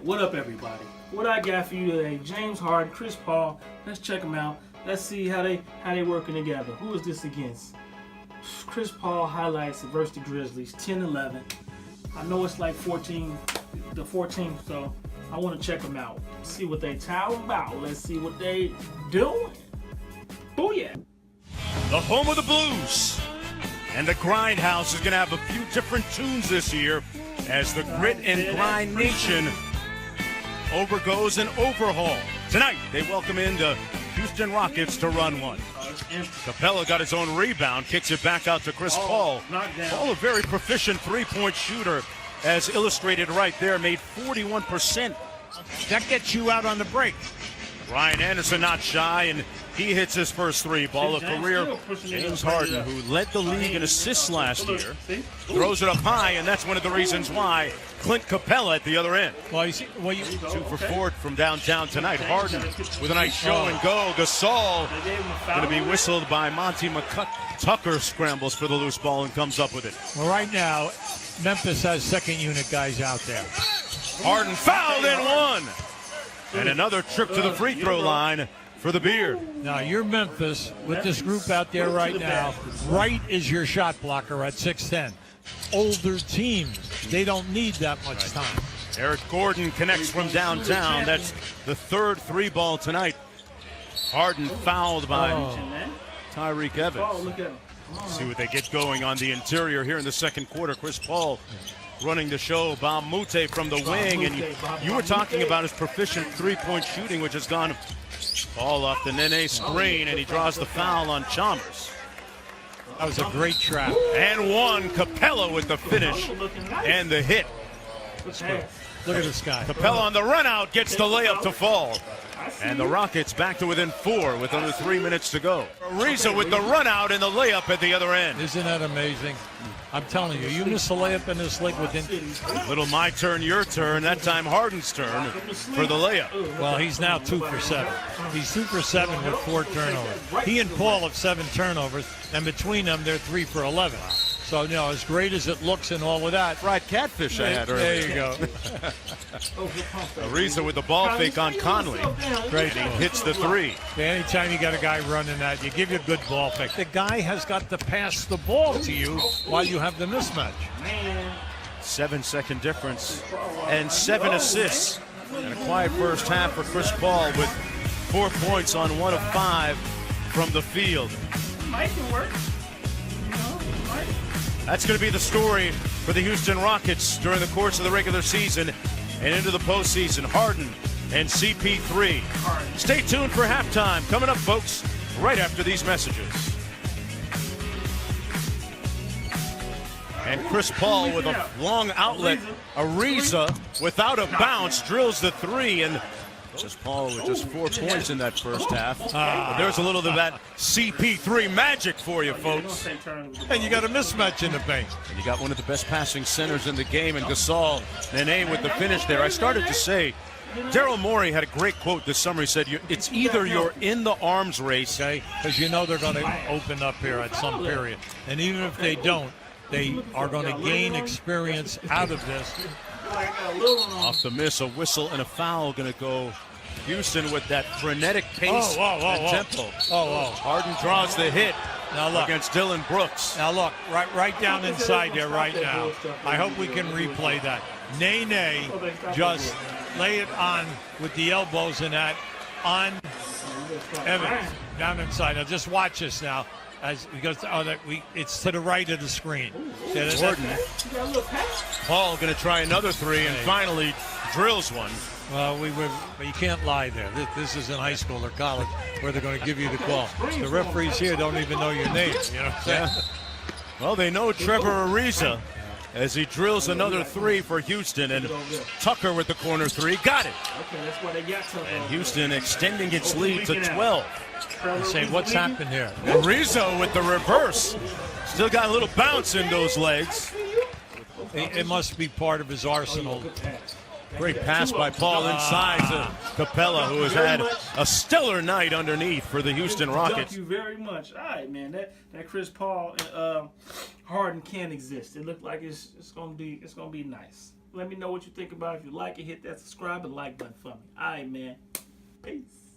What up, everybody? What I got for you today? James Harden, Chris Paul. Let's check them out. Let's see how they working together. Who is this against? Chris Paul highlights versus the Grizzlies, 10-11. I know it's like 14, the 14th, so I want to check them out. See what they talking about. Let's see what they doing. Booyah! The home of the Blues. And the Grindhouse is going to have a few different tunes this year as the Grit and Grind Nation overgoes an overhaul. Tonight, they welcome in the Houston Rockets to run one. Capella got his own rebound, kicks it back out to Chris Paul. Paul, a very proficient three-point shooter, as illustrated right there, made 41%. That gets you out on the break. Ryan Anderson not shy, and he hits his first three. Ball of career. James Harden, who led the league in assists last year, throws it up high, and that's one of the reasons why Clint Capella at the other end. Well, you see, 2 for 4 from downtown tonight. Harden with a nice show and go. Gasol going to be whistled by Monty McCuck. Tucker scrambles for the loose ball and comes up with it. well, right now, Memphis has second unit guys out there. Harden fouled and one. And another trip to the free throw line for the Beard. Now, you're Memphis with this group out there right now. Wright is your shot blocker at 6'10". Older teams, they don't need that much time. Eric Gordon connects from downtown. That's the third three ball tonight. Harden fouled by Tyreke Evans. See what they get going on the interior here in the second quarter. Chris Paul running the show. Bob Mute from the wing. And you were talking about his proficient three-point shooting, which has gone all off the Nene screen, and he draws the foul on Chalmers. That was a great trap. And one. Capella with the finish and the hit. Look at this guy. Capella on the run out gets the layup to fall. And the Rockets back to within 4 with under 3 minutes to go. Ariza with the run out and the layup at the other end. Isn't that amazing? I'm telling you, you miss a layup in this league within... Little my turn, your turn. That time Harden's turn for the layup. Well, he's now 2 for 7. He's 2 for 7 with 4 turnovers. He and Paul have 7 turnovers, and between them, they're 3 for 11. So, you know, as great as it looks and all of that. Fried catfish I had earlier. There you go. Ariza with the ball fake on Conley. Great. He hits the 3. Anytime you got a guy running that, you give you a good ball fake. The guy has got to pass the ball to you while you have the mismatch. 7-second difference and 7 assists. And a quiet first half for Chris Paul with 4 points on 1 of 5 from the field. That's going to be the story for the Houston Rockets during the course of the regular season and into the postseason. Harden and CP3. Stay tuned for halftime. Coming up, folks, right after these messages. And Chris Paul with a long outlet. Ariza without a bounce drills the 3, and Chris Paul with just 4 points in that first half. But there's a little of that CP3 magic for you, folks. And you got a mismatch in the paint. And you got one of the best passing centers in the game, and Gasol, Nene with the finish there. I started to say, Daryl Morey had a great quote this summer. He said, it's either you're in the arms race. Okay, because you know they're going to open up here at some period. And even if they don't, they are going to gain experience out of this. Off the miss, a whistle and a foul going to go Houston with that frenetic pace and tempo. Harden draws the hit now against Dylan Brooks. Now look, right down inside there right now. I hope we can replay that. Nene just lay it on with the elbows and that on Evans down inside. Now just watch this now. As we go, it's to the right of the screen. Jordan. Paul going to try another 3 and finally drills one. Well, but you can't lie there. This isn't high school or college where they're going to give you the call. The referees here don't even know your name. You know what I'm saying? Well, they know Trevor Ariza as he drills another 3 for Houston, and Tucker with the corner 3 got it. And Houston extending its lead to 12. You say, what's happened here? Ariza with the reverse. Still got a little bounce in those legs. It must be part of his arsenal. Great pass by Paul inside to Capella, who has had a stellar night underneath for the Houston Rockets. Thank you very much. All right, man. That Chris Paul and Harden can't exist. It looked like it's gonna be nice. Let me know what you think about it. If you like it, hit that subscribe and like button for me. All right, man. Peace.